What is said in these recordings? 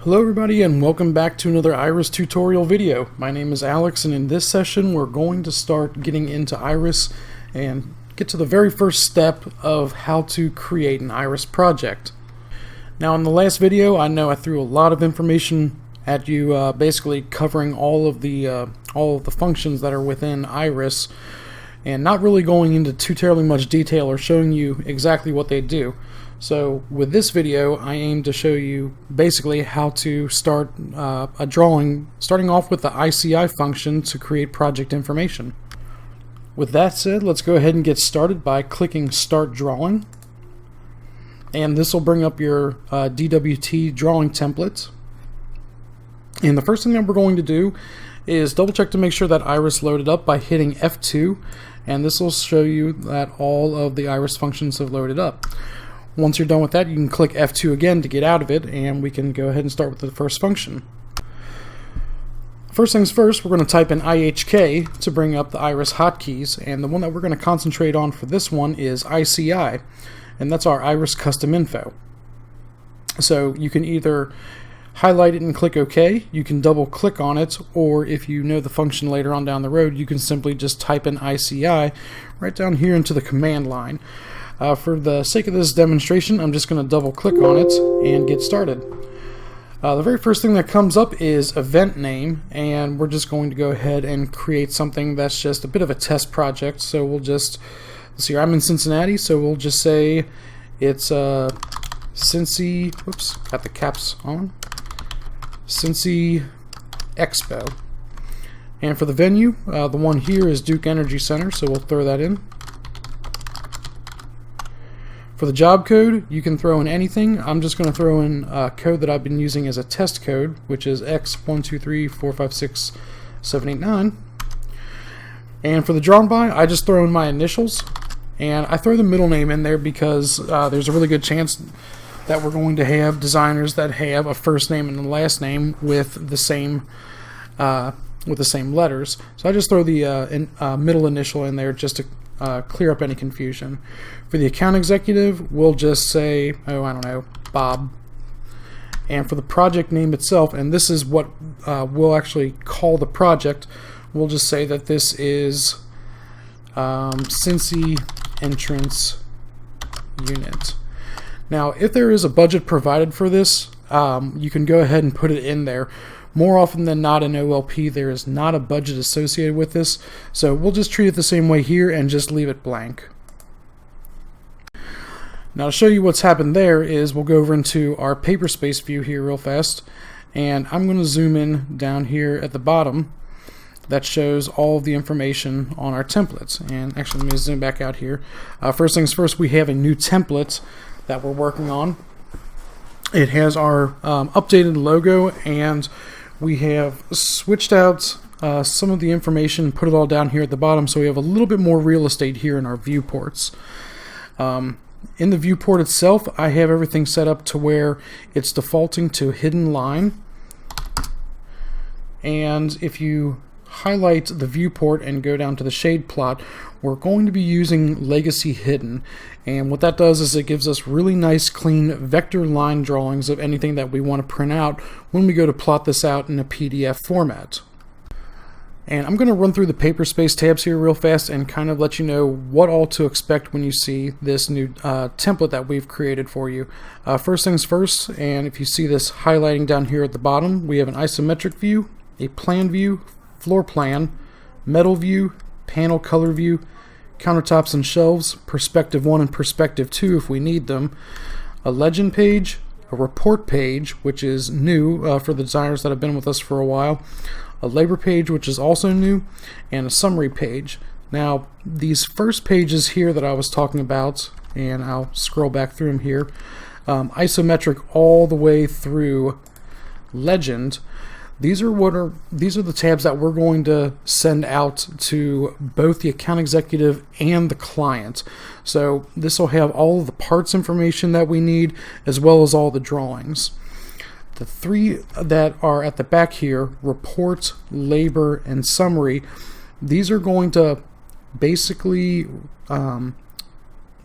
Hello everybody and welcome back to another IRIS tutorial video. My name is Alex and in this session we're going to start getting into IRIS and get to the very first step of how to create an IRIS project. Now in the last video I know I threw a lot of information at you, basically covering all of the functions that are within IRIS and not really going into too terribly much detail or showing you exactly what they do. So with this video, I aim to show you basically how to start a drawing, starting off with the ICI function to create project information. With that said, let's go ahead and get started by clicking Start Drawing. And this will bring up your DWT drawing template. And the first thing that we're going to do is double check to make sure that IRIS loaded up by hitting F2. And this will show you that all of the IRIS functions have loaded up. Once you're done with that, you can click F2 again to get out of it, and we can go ahead and start with the first function. First things first, we're going to type in IHK to bring up the IRIS hotkeys, and the one that we're going to concentrate on for this one is ICI, and that's our IRIS custom info. So you can either highlight it and click OK, you can double click on it, or if you know the function later on down the road, you can simply just type in ICI right down here into the command line. For the sake of this demonstration, I'm just going to double click on it and get started. The very first thing that comes up is event name, and we're just going to go ahead and create something that's just a bit of a test project. So we'll just, let's see here, I'm in Cincinnati, so we'll just say it's Cincy, whoops, got the caps on, Cincy Expo. And for the venue, the one here is Duke Energy Center, so we'll throw that in. For the job code, you can throw in anything. I'm just going to throw in code that I've been using as a test code, which is X1234567889. And for the drawn by, I just throw in my initials, and I throw the middle name in there because there's a really good chance that we're going to have designers that have a first name and a last name with the same letters. So I just throw the middle initial in there just to clear up any confusion. For the account executive, we'll just say, oh, I don't know, Bob. And for the project name itself, and this is what we'll actually call the project, we'll just say that this is Cincy Entrance Unit. Now, if there is a budget provided for this, you can go ahead and put it in there. More often than not in OLP, there is not a budget associated with this, so we'll just treat it the same way here and just leave it blank. Now to show you what's happened there is we'll go over into our paperspace view here real fast, and I'm going to zoom in down here at the bottom. That shows all of the information on our templates. And actually, let me zoom back out here. First things first, we have a new template that we're working on. It has our updated logo, and we have switched out some of the information, put it all down here at the bottom, so we have a little bit more real estate here in our viewports. In the viewport itself, I have everything set up to where it's defaulting to hidden line. And if you highlight the viewport and go down to the shade plot, we're going to be using legacy hidden, and what that does is it gives us really nice clean vector line drawings of anything that we want to print out when we go to plot this out in a PDF format. And I'm going to run through the paperspace tabs here real fast and kind of let you know what all to expect when you see this new template that we've created for you. First things first, and if you see this highlighting down here at the bottom, we have an isometric view, a plan view, floor plan, metal view, panel color view, countertops and shelves, perspective 1 and perspective 2 if we need them, a legend page, a report page, which is new for the designers that have been with us for a while, a labor page, which is also new, and a summary page. Now, these first pages here that I was talking about, and I'll scroll back through them here, isometric all the way through legend. These are the tabs that we're going to send out to both the account executive and the client. So this will have all of the parts information that we need, as well as all the drawings. The three that are at the back here, report, labor, and summary, these are going to basically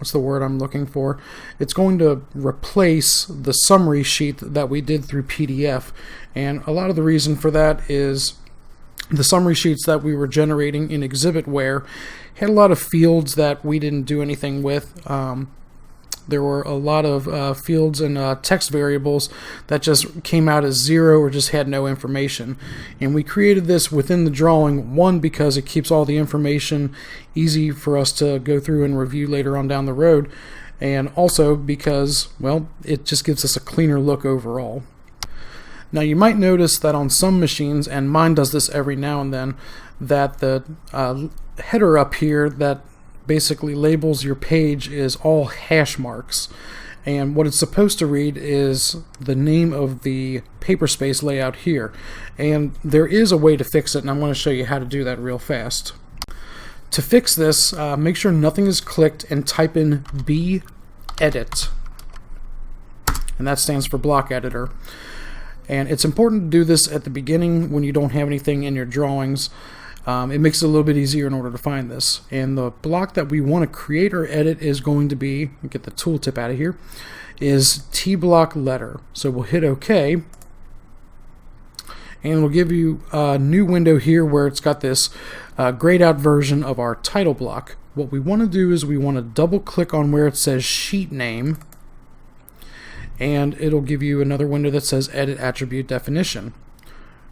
what's the word I'm looking for? It's going to replace the summary sheet that we did through PDF. And a lot of the reason for that is the summary sheets that we were generating in XZWare had a lot of fields that we didn't do anything with. There were a lot of fields and text variables that just came out as 0 or just had no information. And we created this within the drawing, one, because it keeps all the information easy for us to go through and review later on down the road, and also because, well, it just gives us a cleaner look overall. Now you might notice that on some machines, and mine does this every now and then, that the header up here that basically labels your page is all hash marks, and what it's supposed to read is the name of the paperspace layout here. And there is a way to fix it, and I'm going to show you how to do that real fast. To fix this, make sure nothing is clicked and type in B-edit, and that stands for block editor. And it's important to do this at the beginning when you don't have anything in your drawings. It makes it a little bit easier in order to find this. And the block that we want to create or edit is going to be, get the tooltip out of here, is T-block letter. So we'll hit OK, and it'll give you a new window here where it's got this grayed out version of our title block. What we want to do is we want to double click on where it says sheet name, and it'll give you another window that says edit attribute definition.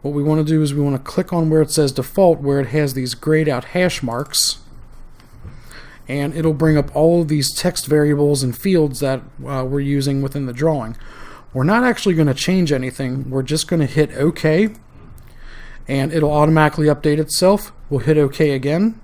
What we want to do is we want to click on where it says default, where it has these grayed out hash marks, and it'll bring up all of these text variables and fields that we're using within the drawing. We're not actually going to change anything. We're just going to hit OK, and it'll automatically update itself. We'll hit OK again,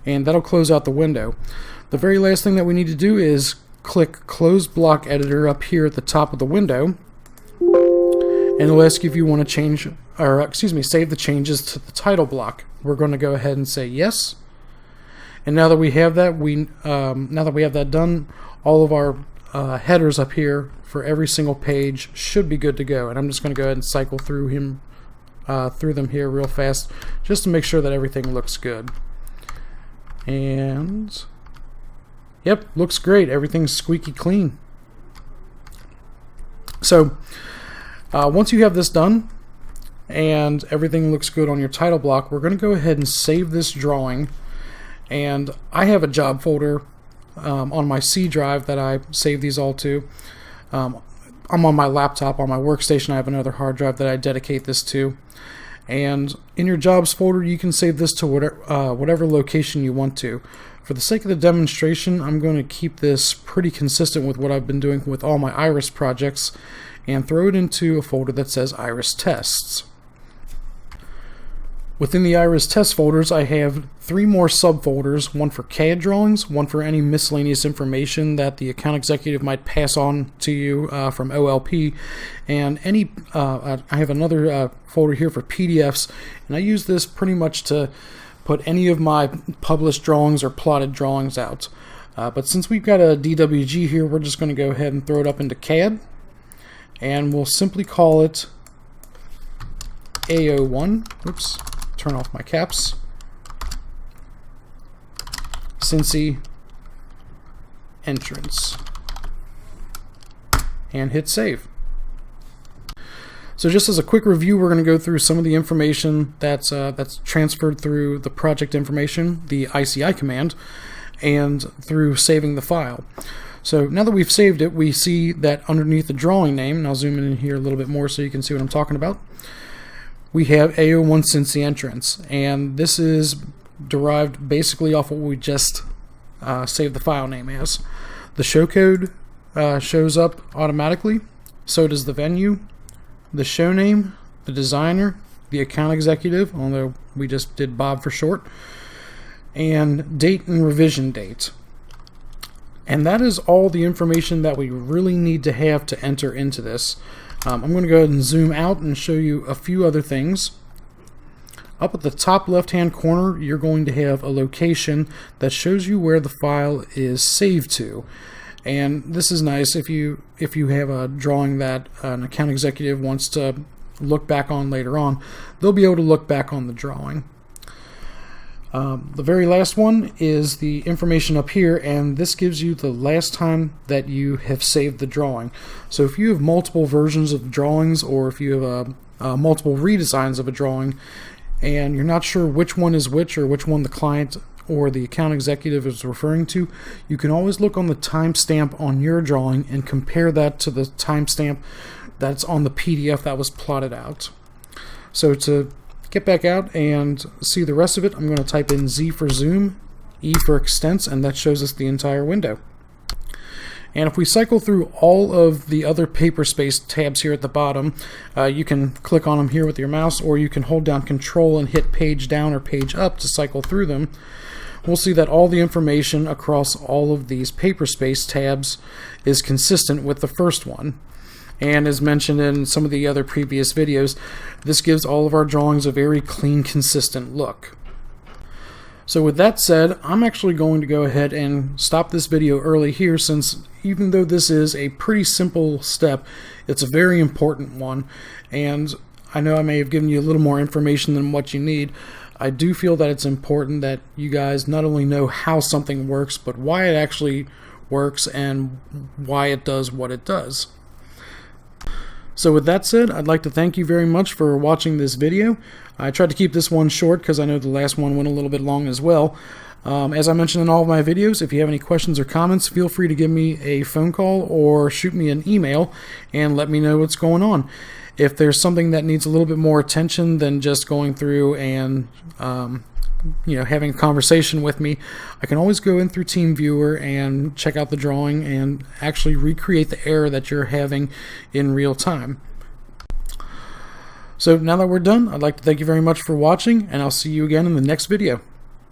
and that'll close out the window. The very last thing that we need to do is click Close Block Editor up here at the top of the window, and it'll ask you if you want to change, or save the changes to the title block. We're going to go ahead and say yes. And now that we have that, done, all of our headers up here for every single page should be good to go. And I'm just going to go ahead and cycle through them here real fast, just to make sure that everything looks good. And yep, looks great. Everything's squeaky clean. So once you have this done and everything looks good on your title block, we're going to go ahead and save this drawing. And I have a job folder on my C drive that I save these all to. I'm on my laptop, on my workstation, I have another hard drive that I dedicate this to. And in your jobs folder, you can save this to whatever location you want to. For the sake of the demonstration, I'm going to keep this pretty consistent with what I've been doing with all my IRIS projects, and throw it into a folder that says IRIS Tests. Within the IRIS Test folders, I have 3 more subfolders, one for CAD drawings, one for any miscellaneous information that the account executive might pass on to you from OLP, and I have another folder here for PDFs, and I use this pretty much to put any of my published drawings or plotted drawings out. But since we've got a DWG here, we're just going to go ahead and throw it up into CAD, and we'll simply call it AO1. Oops. Turn off my caps. Cincy entrance, and hit save. So just as a quick review, we're going to go through some of the information that's transferred through the project information, the ICI command, and through saving the file. So now that we've saved it, we see that underneath the drawing name, and I'll zoom in here a little bit more so you can see what I'm talking about, we have AO1 Cincy entrance, and this is derived basically off what we just saved the file name as. The show code shows up automatically, so does the venue, the show name, the designer, the account executive, although we just did Bob for short, and date and revision date. And that is all the information that we really need to have to enter into this. I'm going to go ahead and zoom out and show you a few other things. Up at the top left hand corner, you're going to have a location that shows you where the file is saved to. And this is nice if you have a drawing that an account executive wants to look back on later on. They'll be able to look back on the drawing. The very last one is the information up here, and this gives you the last time that you have saved the drawing. So if you have multiple versions of drawings, or if you have multiple redesigns of a drawing and you're not sure which one is which, or which one the client or the account executive is referring to, you can always look on the timestamp on your drawing and compare that to the timestamp that's on the PDF that was plotted out. So to get back out and see the rest of it, I'm going to type in Z for zoom, E for extents, and that shows us the entire window. And if we cycle through all of the other paperspace tabs here at the bottom, you can click on them here with your mouse, or you can hold down Control and hit page down or page up to cycle through them. We'll see that all the information across all of these paperspace tabs is consistent with the first one. And as mentioned in some of the other previous videos, this gives all of our drawings a very clean, consistent look. So with that said, I'm actually going to go ahead and stop this video early here, since even though this is a pretty simple step, it's a very important one, and I know I may have given you a little more information than what you need. I do feel that it's important that you guys not only know how something works, but why it actually works and why it does what it does. So with that said, I'd like to thank you very much for watching this video. I tried to keep this one short because I know the last one went a little bit long as well. As I mentioned in all of my videos, if you have any questions or comments, feel free to give me a phone call or shoot me an email and let me know what's going on. If there's something that needs a little bit more attention than just going through and having a conversation with me, I can always go in through TeamViewer and check out the drawing and actually recreate the error that you're having in real time. So now that we're done, I'd like to thank you very much for watching, and I'll see you again in the next video.